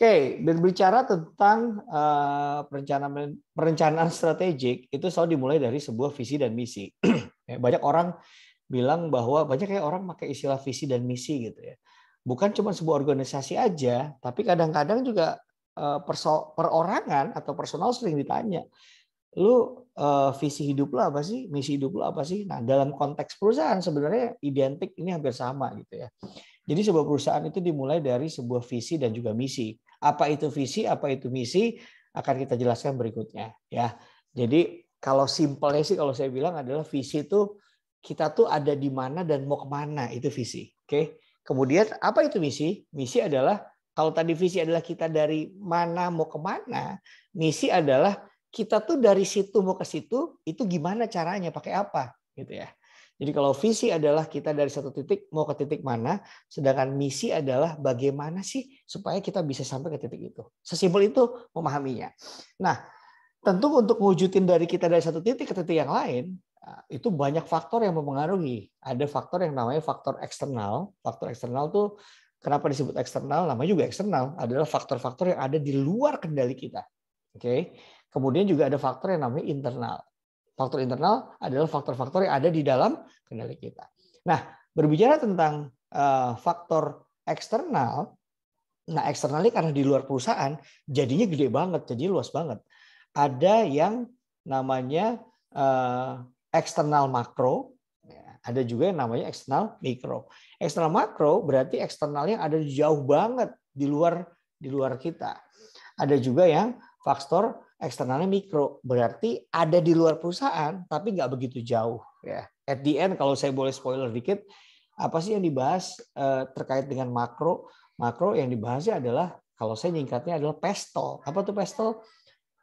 Oke, berbicara tentang perencanaan strategik itu selalu dimulai dari sebuah visi dan misi. Banyak orang bilang bahwa banyak kayak orang pakai istilah visi dan misi gitu ya. Bukan cuma sebuah organisasi aja, tapi kadang-kadang juga perorangan atau personal sering ditanya, lu visi hidup lu apa sih, misi hidup lu apa sih? Nah, dalam konteks perusahaan sebenarnya identik ini hampir sama gitu ya. Jadi sebuah perusahaan itu dimulai dari sebuah visi dan juga misi. Apa itu visi, apa itu misi akan kita jelaskan berikutnya ya. Jadi kalau simpelnya sih kalau saya bilang adalah visi itu kita tuh ada di mana dan mau kemana, itu visi. Oke. Kemudian apa itu misi? Misi adalah kalau tadi visi adalah kita dari mana mau kemana, misi adalah kita tuh dari situ mau ke situ itu gimana caranya, pakai apa gitu ya. Jadi kalau visi adalah kita dari satu titik mau ke titik mana, sedangkan misi adalah bagaimana sih supaya kita bisa sampai ke titik itu. Sesimpel itu memahaminya. Nah, tentu untuk mewujudin dari kita dari satu titik ke titik yang lain, itu banyak faktor yang mempengaruhi. Ada faktor yang namanya faktor eksternal. Faktor eksternal tuh kenapa disebut eksternal? Namanya juga eksternal. Adalah faktor-faktor yang ada di luar kendali kita. Oke. Kemudian juga ada faktor yang namanya internal. Faktor internal adalah faktor-faktor yang ada di dalam kendali kita. Nah, berbicara tentang faktor eksternal, nah eksternal ini karena di luar perusahaan, jadinya gede banget, jadi luas banget. Ada yang namanya eksternal makro, ada juga yang namanya eksternal mikro. Eksternal makro berarti eksternalnya ada jauh banget di luar kita. Ada juga yang faktor eksternalnya mikro, berarti ada di luar perusahaan tapi nggak begitu jauh ya. At the end kalau saya boleh spoiler dikit, apa sih yang dibahas terkait dengan makro? Makro yang dibahasnya adalah kalau saya nyingkatnya adalah PESTEL. Apa tuh PESTEL?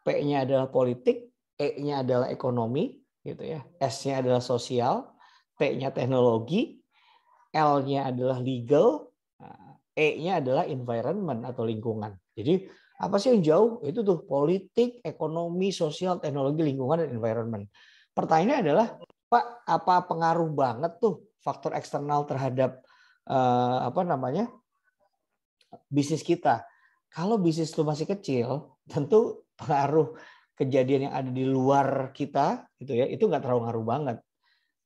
P-nya adalah politik, E-nya adalah ekonomi gitu ya. S-nya adalah sosial, T-nya teknologi, L-nya adalah legal, E-nya adalah environment atau lingkungan. Jadi apa sih yang jauh? Itu tuh politik, ekonomi, sosial, teknologi, lingkungan, dan environment. Pertanyaannya adalah, Pak, apa pengaruh banget tuh faktor eksternal terhadap bisnis kita? Kalau bisnis lu masih kecil, tentu pengaruh kejadian yang ada di luar kita, gitu ya, itu nggak terlalu ngaruh banget.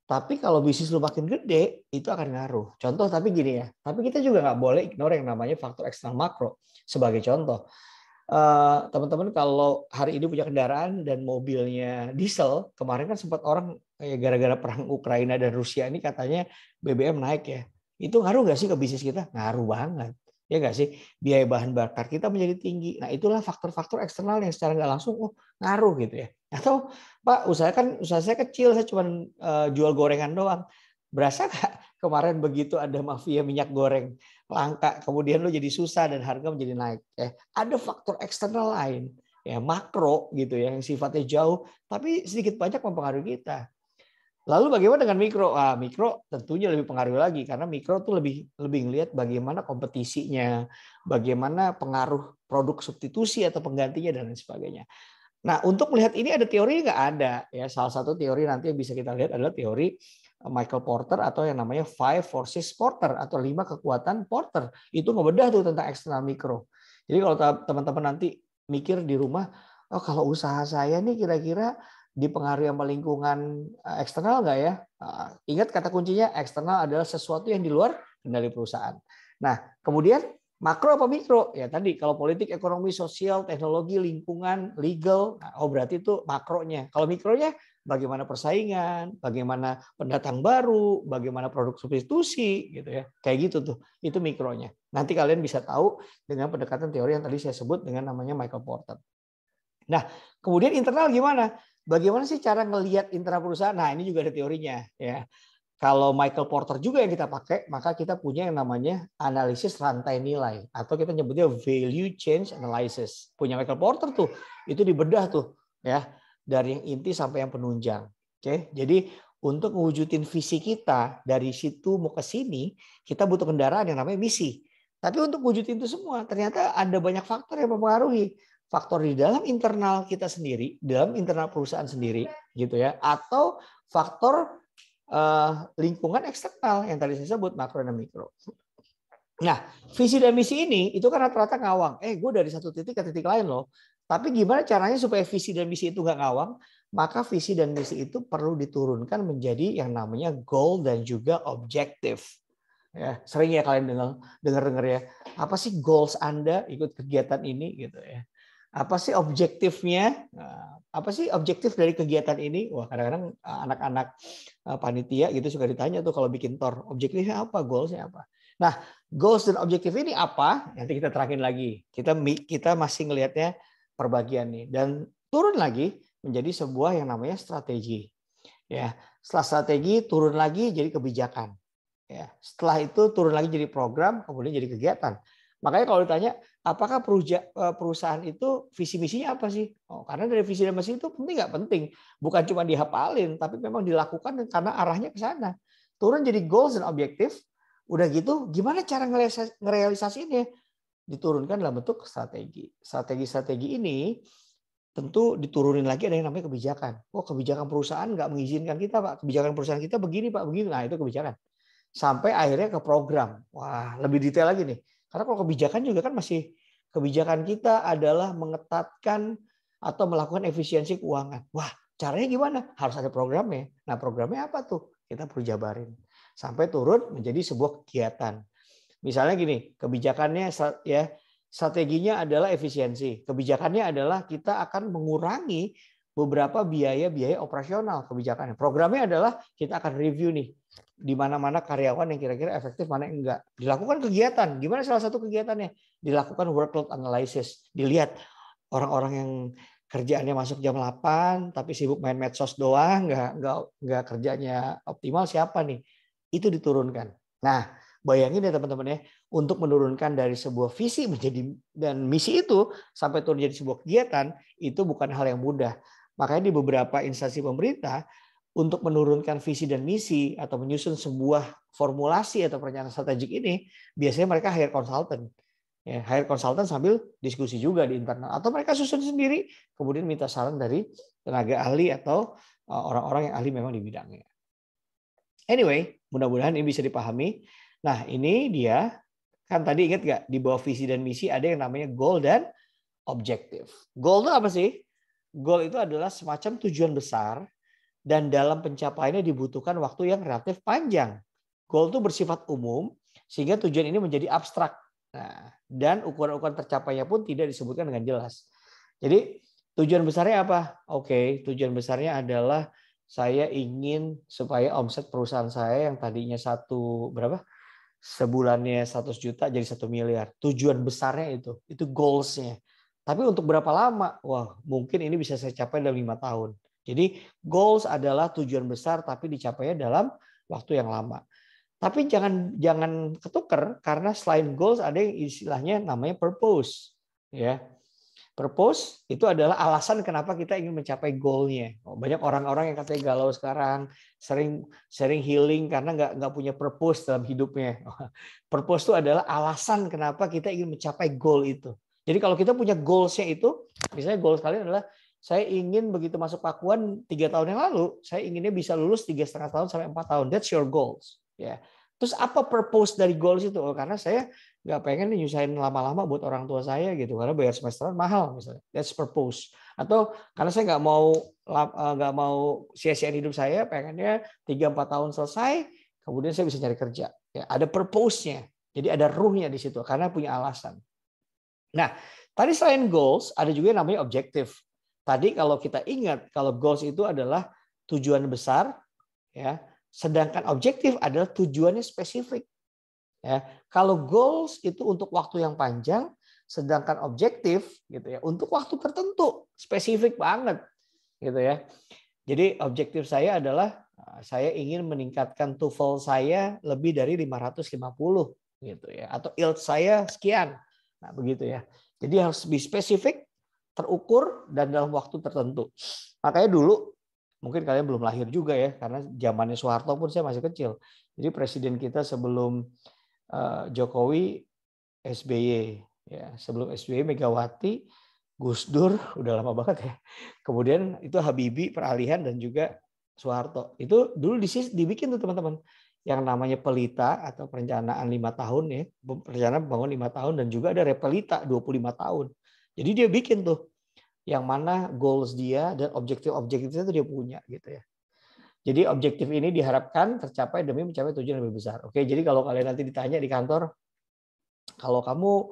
Tapi kalau bisnis lu makin gede, itu akan ngaruh. Contoh tapi gini ya, tapi kita juga nggak boleh ignore yang namanya faktor eksternal makro. Sebagai contoh, teman-teman kalau hari ini punya kendaraan dan mobilnya diesel, kemarin kan sempat orang gara-gara perang Ukraina dan Rusia ini katanya BBM naik ya. Itu ngaruh nggak sih ke bisnis kita? Ngaruh banget. Ya nggak sih? Biaya bahan bakar kita menjadi tinggi. Nah itulah faktor-faktor eksternal yang secara nggak langsung ngaruh gitu ya. Atau Pak, usaha saya kecil, saya cuma jual gorengan doang. Berasa nggak kemarin begitu ada mafia minyak goreng langka, kemudian lo jadi susah dan harga menjadi naik. Ada faktor eksternal lain, ya makro gitu ya, yang sifatnya jauh, tapi sedikit banyak mempengaruhi kita. Lalu bagaimana dengan mikro? Mikro tentunya lebih pengaruh lagi karena mikro tuh lebih ngelihat bagaimana kompetisinya, bagaimana pengaruh produk substitusi atau penggantinya dan lain sebagainya. Nah, untuk melihat ini ada teori nggak ada ya. Salah satu teori nanti yang bisa kita lihat adalah teori Michael Porter atau yang namanya Five Forces Porter atau 5 kekuatan Porter. Itu ngebedah tuh tentang eksternal mikro. Jadi kalau teman-teman nanti mikir di rumah, oh kalau usaha saya nih kira-kira dipengaruhi sama lingkungan eksternal nggak ya? Ingat kata kuncinya eksternal adalah sesuatu yang di luar kendali perusahaan. Nah, kemudian makro apa mikro? Ya tadi kalau politik, ekonomi, sosial, teknologi, lingkungan, legal, berarti itu makronya. Kalau mikronya bagaimana persaingan, bagaimana pendatang baru, bagaimana produk substitusi gitu ya. Kayak gitu tuh. Itu mikronya. Nanti kalian bisa tahu dengan pendekatan teori yang tadi saya sebut dengan namanya Michael Porter. Nah, kemudian internal gimana? Bagaimana sih cara ngelihat internal perusahaan? Nah, ini juga ada teorinya ya. Kalau Michael Porter juga yang kita pakai, maka kita punya yang namanya analisis rantai nilai atau kita nyebutnya value change analysis. Punya Michael Porter tuh, itu dibedah tuh ya, dari yang inti sampai yang penunjang. Oke, jadi untuk mewujudin visi kita dari situ mau ke sini, kita butuh kendaraan yang namanya misi. Tapi untuk wujudin itu semua, ternyata ada banyak faktor yang mempengaruhi. Faktor di dalam internal kita sendiri, dalam internal perusahaan sendiri, gitu ya, atau faktor lingkungan eksternal yang tadi saya sebut makro dan mikro. Nah, visi dan misi ini itu kan rata-rata ngawang. Gue dari satu titik ke titik lain loh. Tapi gimana caranya supaya visi dan misi itu nggak ngawang? Maka visi dan misi itu perlu diturunkan menjadi yang namanya goal dan juga objektif. Ya, sering ya kalian dengar ya. Apa sih goals Anda ikut kegiatan ini gitu ya? Apa sih objektifnya? Apa sih objektif dari kegiatan ini? Wah, kadang-kadang anak-anak panitia gitu suka ditanya tuh kalau bikin tor, objektifnya apa, goalsnya apa? Nah, goals dan objektif ini apa? Nanti kita terangin lagi. Kita masih ngelihatnya perbagian nih dan turun lagi menjadi sebuah yang namanya strategi. Ya, setelah strategi turun lagi jadi kebijakan. Ya, setelah itu turun lagi jadi program, kemudian jadi kegiatan. Makanya kalau ditanya, apakah perusahaan itu visi misinya apa sih? Oh, karena dari visi dan misi itu penting nggak penting, bukan cuma dihafalin, tapi memang dilakukan karena arahnya ke sana. Turun jadi goals dan objektif. Udah gitu, gimana cara ngerealisasinya? Diturunkan dalam bentuk strategi. Strategi-strategi ini tentu diturunin lagi ada yang namanya kebijakan. Oh, kebijakan perusahaan nggak mengizinkan kita, Pak. Kebijakan perusahaan kita begini, Pak, begini. Nah, itu kebijakan. Sampai akhirnya ke program. Wah, lebih detail lagi nih. Karena kalau kebijakan juga kan masih kebijakan kita adalah mengetatkan atau melakukan efisiensi keuangan. Wah, caranya gimana? Harus ada programnya. Nah, programnya apa tuh? Kita perlu jabarin. Sampai turun menjadi sebuah kegiatan. Misalnya gini, kebijakannya ya strateginya adalah efisiensi. Kebijakannya adalah kita akan mengurangi beberapa biaya-biaya operasional kebijakannya. Programnya adalah kita akan review nih di mana-mana karyawan yang kira-kira efektif, mana yang enggak. Dilakukan kegiatan. Gimana salah satu kegiatannya? Dilakukan workload analysis. Dilihat orang-orang yang kerjaannya masuk jam 8 tapi sibuk main medsos doang, enggak kerjanya optimal, siapa nih? Itu diturunkan. Nah, bayangin ya teman-teman ya, untuk menurunkan dari sebuah visi menjadi dan misi itu sampai turun jadi sebuah kegiatan, itu bukan hal yang mudah. Makanya di beberapa instansi pemerintah untuk menurunkan visi dan misi atau menyusun sebuah formulasi atau perencanaan strategik ini, biasanya mereka hire consultant. Ya, hire consultant sambil diskusi juga di internal. Atau mereka susun sendiri, kemudian minta saran dari tenaga ahli atau orang-orang yang ahli memang di bidangnya. Anyway, mudah-mudahan ini bisa dipahami. Nah, ini dia. Kan tadi ingat nggak? Di bawah visi dan misi ada yang namanya goal dan objektif. Goal itu apa sih? Goal itu adalah semacam tujuan besar dan dalam pencapaiannya dibutuhkan waktu yang relatif panjang. Goal itu bersifat umum sehingga tujuan ini menjadi abstrak. Nah, dan ukuran-ukuran tercapainya pun tidak disebutkan dengan jelas. Jadi tujuan besarnya apa? Oke, tujuan besarnya adalah saya ingin supaya omset perusahaan saya yang tadinya sebulannya 100 juta jadi 1 miliar. Tujuan besarnya itu goals-nya. Tapi untuk berapa lama? Wah, mungkin ini bisa saya capai dalam 5 tahun. Jadi goals adalah tujuan besar tapi dicapainya dalam waktu yang lama. Tapi jangan ketuker karena selain goals ada yang istilahnya namanya purpose. Ya. Purpose itu adalah alasan kenapa kita ingin mencapai goal-nya. Banyak orang-orang yang katanya galau sekarang, sering healing karena nggak punya purpose dalam hidupnya. Purpose itu adalah alasan kenapa kita ingin mencapai goal itu. Jadi kalau kita punya goals-nya itu, misalnya goals kalian adalah saya ingin begitu masuk Pakuan 3 tahun yang lalu, saya inginnya bisa lulus 3,5 tahun sampai 4 tahun. That's your goals. Ya. Terus apa purpose dari goals itu? Oh, karena saya nggak pengen nyusahin lama-lama buat orang tua saya gitu, karena bayar semesteran mahal misalnya. That's purpose. Atau karena saya nggak mau sia-siain hidup saya, pengennya 3-4 tahun selesai, kemudian saya bisa cari kerja. Ya, ada purpose-nya. Jadi ada ruhnya di situ karena punya alasan. Nah, tadi selain goals ada juga yang namanya objektif. Tadi kalau kita ingat kalau goals itu adalah tujuan besar, ya. Sedangkan objektif adalah tujuannya spesifik. Ya, kalau goals itu untuk waktu yang panjang, sedangkan objektif gitu ya untuk waktu tertentu, spesifik banget gitu ya. Jadi objektif saya adalah saya ingin meningkatkan TOEFL saya lebih dari 550 gitu ya, atau IELTS saya sekian. Nah, begitu ya. Jadi harus lebih spesifik, terukur dan dalam waktu tertentu. Makanya dulu mungkin kalian belum lahir juga ya, karena zamannya Soeharto pun saya masih kecil. Jadi presiden kita sebelum Jokowi, SBY, ya sebelum SBY Megawati, Gus Dur, udah lama banget ya. Kemudian itu Habibie peralihan dan juga Soeharto. Itu dulu dibikin tuh teman-teman. yang namanya pelita atau perencanaan 5 tahun ya, perencanaan pembangunan 5 tahun, dan juga ada repelita 25 tahun. Jadi dia bikin tuh yang mana goals dia dan objektif-objektifnya itu dia punya gitu ya. Jadi objektif ini diharapkan tercapai demi mencapai tujuan lebih besar. Oke, jadi kalau kalian nanti ditanya di kantor, kalau kamu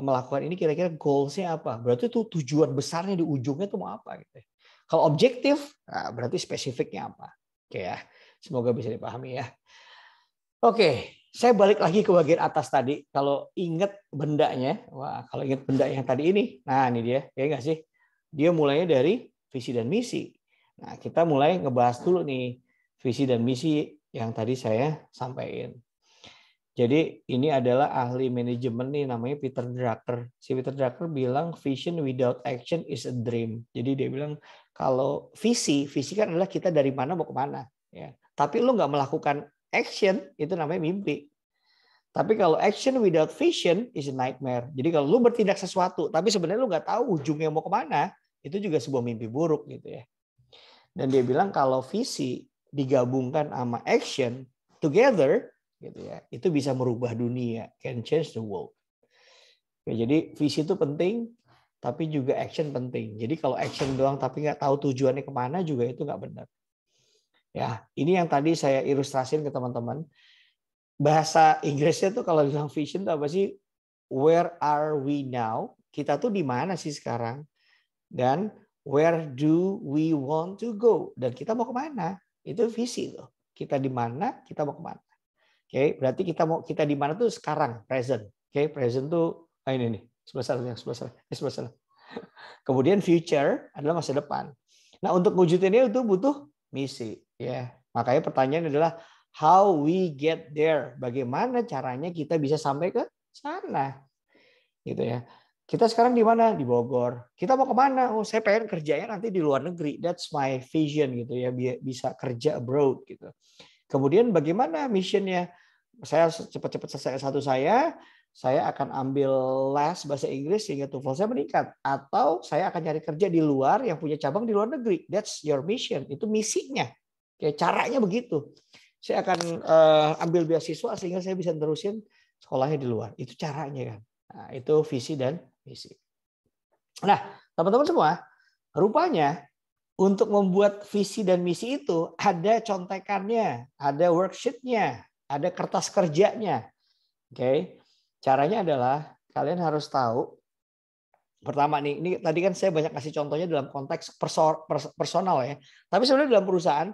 melakukan ini kira-kira goals-nya apa? Berarti tuh tujuan besarnya di ujungnya tuh mau apa gitu ya. Kalau objektif, nah berarti spesifiknya apa. Oke ya, semoga bisa dipahami ya. Oke, saya balik lagi ke bagian atas tadi. Kalau ingat bendanya, wah kalau ingat benda yang tadi ini, nah ini dia, ya nggak sih? Dia mulainya dari visi dan misi. Nah, kita mulai ngebahas dulu nih visi dan misi yang tadi saya sampaikan. Jadi ini adalah ahli manajemen nih namanya Peter Drucker. Si Peter Drucker bilang vision without action is a dream. Jadi dia bilang kalau visi kan adalah kita dari mana mau kemana. Ya. Tapi lu nggak melakukan action itu namanya mimpi. Tapi kalau action without vision is a nightmare. Jadi kalau lu bertindak sesuatu tapi sebenarnya lu nggak tahu ujungnya mau kemana, itu juga sebuah mimpi buruk gitu ya. Dan dia bilang kalau visi digabungkan sama action together gitu ya, itu bisa merubah dunia, can change the world. Oke, jadi visi itu penting, tapi juga action penting. Jadi kalau action doang tapi nggak tahu tujuannya kemana juga itu nggak benar. Ya, ini yang tadi saya ilustrasiin ke teman-teman. Bahasa Inggrisnya tuh kalau bilang vision itu apa sih? Where are we now? Kita tuh di mana sih sekarang? Dan where do we want to go? Dan kita mau kemana? Itu visi tuh. Kita di mana? Kita mau kemana? Oke, berarti kita di mana tuh sekarang, present. Oke, present tuh ini nih, sebelah sana. Kemudian future adalah masa depan. Nah, untuk wujudinnya itu butuh misi, ya. Makanya pertanyaan adalah how we get there. Bagaimana caranya kita bisa sampai ke sana? Gitu ya. Kita sekarang di mana? Di Bogor. Kita mau kemana? Oh, saya pengen kerjanya nanti di luar negeri. That's my vision gitu ya. Bisa kerja abroad gitu. Kemudian bagaimana missionnya? Saya cepat-cepat selesai S1 saya akan ambil les bahasa Inggris sehingga TOEFL saya meningkat. Atau saya akan cari kerja di luar yang punya cabang di luar negeri. That's your mission. Itu misinya. Kayak caranya begitu. Saya akan ambil beasiswa sehingga saya bisa terusin sekolahnya di luar. Itu caranya kan. Nah, itu visi dan misi. Nah, teman-teman semua, rupanya untuk membuat visi dan misi itu ada contekannya, ada worksheet-nya, ada kertas kerjanya. Oke. Caranya adalah kalian harus tahu pertama nih, ini tadi kan saya banyak kasih contohnya dalam konteks personal ya. Tapi sebenarnya dalam perusahaan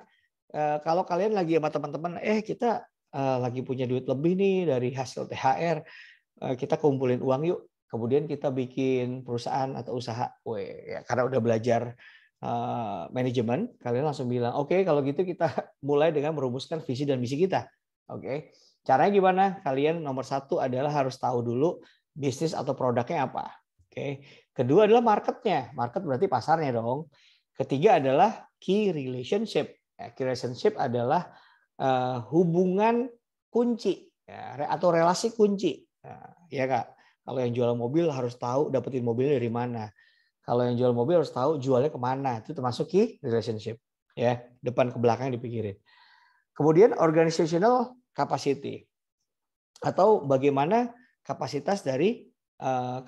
kalau kalian lagi sama teman-teman kita lagi punya duit lebih nih dari hasil THR, kita kumpulin uang yuk. Kemudian kita bikin perusahaan atau usaha. Ya, karena udah belajar manajemen, kalian langsung bilang, oke, kalau gitu kita mulai dengan merumuskan visi dan misi kita. Oke, caranya gimana? Kalian nomor satu adalah harus tahu dulu bisnis atau produknya apa. Oke, kedua adalah marketnya. Market berarti pasarnya dong. Ketiga adalah key relationship. Key relationship adalah hubungan kunci atau relasi kunci. Ya Kak, kalau yang jual mobil harus tahu dapetin mobilnya dari mana. Kalau yang jual mobil harus tahu jualnya kemana. Itu termasuk key relationship. Ya, depan ke belakang dipikirin. Kemudian organizational capacity atau bagaimana kapasitas dari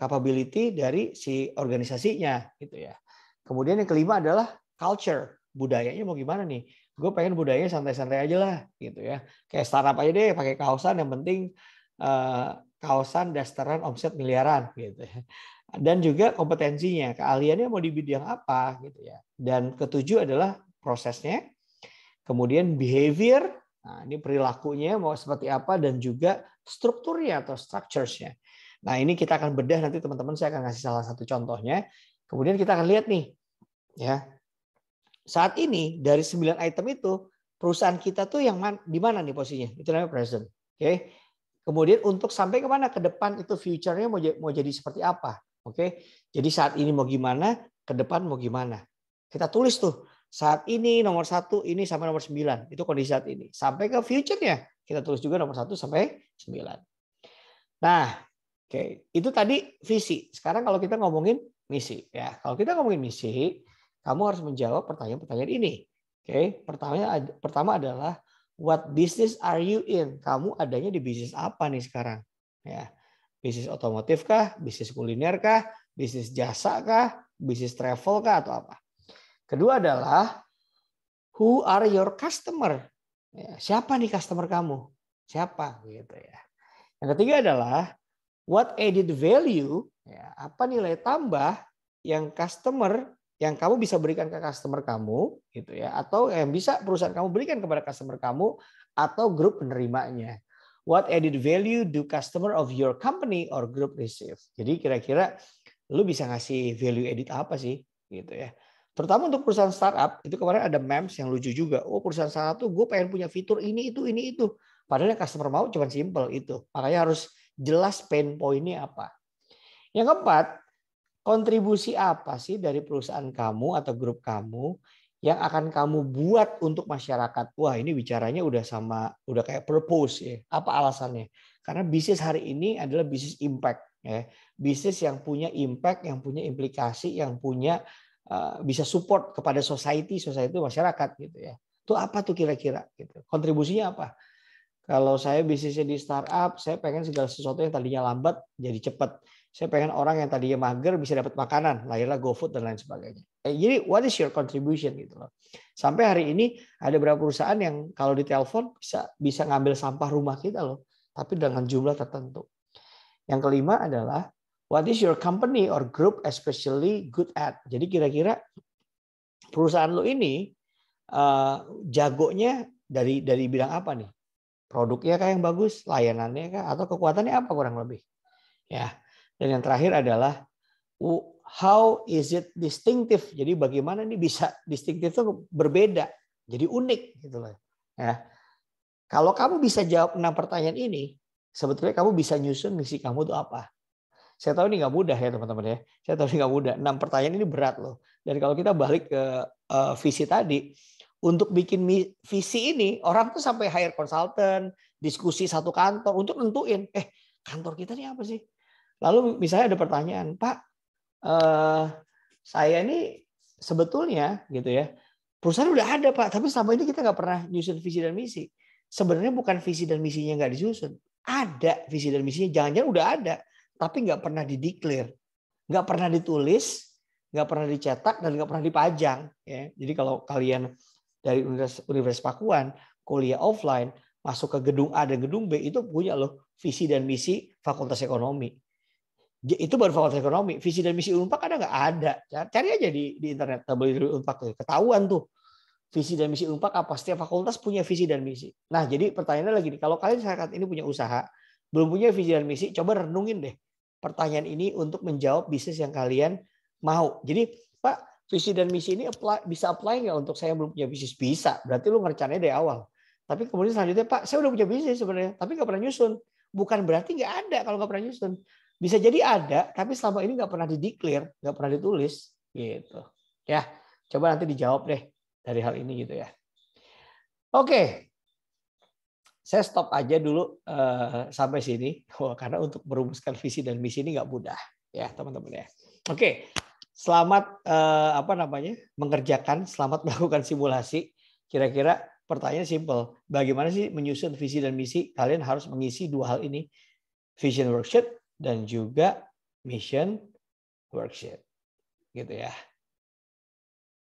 capability dari si organisasinya gitu ya. Kemudian yang kelima adalah culture, budayanya mau gimana nih? Gue pengen budayanya santai-santai aja lah gitu ya. Kayak startup aja deh pakai kaosan yang penting kaosan dasteran omset miliaran gitu ya. Dan juga kompetensinya, keahliannya mau di bidang apa gitu ya. Dan ketujuh adalah prosesnya. Kemudian behavior, nah ini perilakunya mau seperti apa dan juga strukturnya atau structures-nya. Nah, ini kita akan bedah nanti teman-teman, saya akan kasih salah satu contohnya. Kemudian kita akan lihat nih ya. Saat ini dari 9 item itu perusahaan kita tuh yang di mana nih posisinya? Itu namanya present. Oke. Kemudian untuk sampai ke mana ke depan itu future-nya mau jadi seperti apa? Oke. Jadi saat ini mau gimana, ke depan mau gimana. Kita tulis tuh saat ini nomor 1 ini sampai nomor 9. Itu kondisi saat ini. Sampai ke future-nya kita tulis juga nomor 1 sampai 9. Nah, oke, itu tadi visi. Sekarang kalau kita ngomongin misi ya. Kalau kita ngomongin misi, kamu harus menjawab pertanyaan-pertanyaan ini. Oke, pertama adalah What business are you in? Kamu adanya di bisnis apa nih sekarang? Ya, bisnis otomotif kah? Bisnis kuliner kah? Bisnis jasa kah? Bisnis travel kah? Atau apa? Kedua adalah who are your customer? Ya, siapa nih customer kamu? Siapa? Gitu ya. Yang ketiga adalah what added value? Ya, apa nilai tambah yang kamu bisa berikan ke customer kamu, gitu ya, atau yang bisa perusahaan kamu berikan kepada customer kamu atau grup penerimanya. What added value do customer of your company or group receive? Jadi kira-kira lu bisa ngasih value added apa sih, gitu ya. Terutama untuk perusahaan startup, itu kemarin ada memes yang lucu juga. Oh, perusahaan startup tuh gue pengen punya fitur ini itu. Padahal yang customer mau cuma simple itu. Makanya harus jelas pain point-nya apa. Yang keempat, kontribusi apa sih dari perusahaan kamu atau grup kamu yang akan kamu buat untuk masyarakat? Wah, ini bicaranya udah kayak purpose ya. Apa alasannya? Karena bisnis hari ini adalah bisnis impact ya. Bisnis yang punya impact, yang punya implikasi, yang punya bisa support kepada society masyarakat gitu ya. Itu apa tuh kira-kira gitu. Kontribusinya apa? Kalau saya bisnisnya di startup, saya pengen segala sesuatu yang tadinya lambat jadi cepat. Saya pengen orang yang tadinya mager bisa dapat makanan, lahirlah GoFood dan lain sebagainya. Jadi what is your contribution gitu loh. Sampai hari ini ada beberapa perusahaan yang kalau ditelepon bisa ngambil sampah rumah kita loh, tapi dengan jumlah tertentu. Yang kelima adalah what is your company or group especially good at. Jadi kira-kira perusahaan lo ini jagonya dari bidang apa nih? Produknya kah yang bagus, layanannya kah, atau kekuatannya apa kurang lebih. Ya. Dan yang terakhir adalah how is it distinctive? Jadi bagaimana ini bisa distinctive itu berbeda, jadi unik gitu loh. Ya. Kalau kamu bisa jawab 6 pertanyaan ini, sebetulnya kamu bisa nyusun misi kamu itu apa. Saya tahu ini nggak mudah ya teman-teman ya. Saya tahu ini nggak mudah. 6 pertanyaan ini berat loh. Dan kalau kita balik ke visi tadi, untuk bikin visi ini orang tuh sampai hire consultant, diskusi satu kantor untuk nentuin kantor kita ini apa sih. Lalu misalnya ada pertanyaan, Pak, saya ini sebetulnya gitu ya, perusahaan udah ada Pak, tapi selama ini kita nggak pernah nyusun visi dan misi. Sebenarnya bukan visi dan misinya nggak disusun, ada visi dan misinya, jangan-jangan udah ada, tapi nggak pernah dideklar, nggak pernah ditulis, nggak pernah dicetak, dan nggak pernah dipajang. Ya. Jadi kalau kalian dari Universitas Pakuan, kuliah offline, masuk ke gedung A dan gedung B, itu punya loh visi dan misi Fakultas Ekonomi. Itu baru Fakultas Ekonomi. Visi dan misi Unpad ada nggak? Ada. Cari aja di internet, Unpad, ketahuan tuh. Visi dan misi Unpad apa? Setiap fakultas punya visi dan misi. Nah, jadi pertanyaannya lagi nih, kalau kalian saat ini punya usaha, belum punya visi dan misi, coba renungin deh pertanyaan ini untuk menjawab bisnis yang kalian mau. Jadi, Pak, visi dan misi ini bisa apply nggak untuk saya belum punya bisnis? Bisa. Berarti lu ngerencananya dari awal. Tapi kemudian selanjutnya, Pak, saya udah punya bisnis sebenarnya, tapi nggak pernah nyusun. Bukan berarti nggak ada kalau nggak pernah nyusun. Bisa jadi ada, tapi selama ini nggak pernah dideklar, nggak pernah ditulis, gitu. Ya, coba nanti dijawab deh dari hal ini gitu ya. Oke, saya stop aja dulu sampai sini, karena untuk merumuskan visi dan misi ini nggak mudah, ya teman-teman ya. Oke, selamat mengerjakan, selamat melakukan simulasi. Kira-kira pertanyaan simple, bagaimana sih menyusun visi dan misi? Kalian harus mengisi 2 hal ini, vision worksheet dan juga mission worksheet, gitu ya.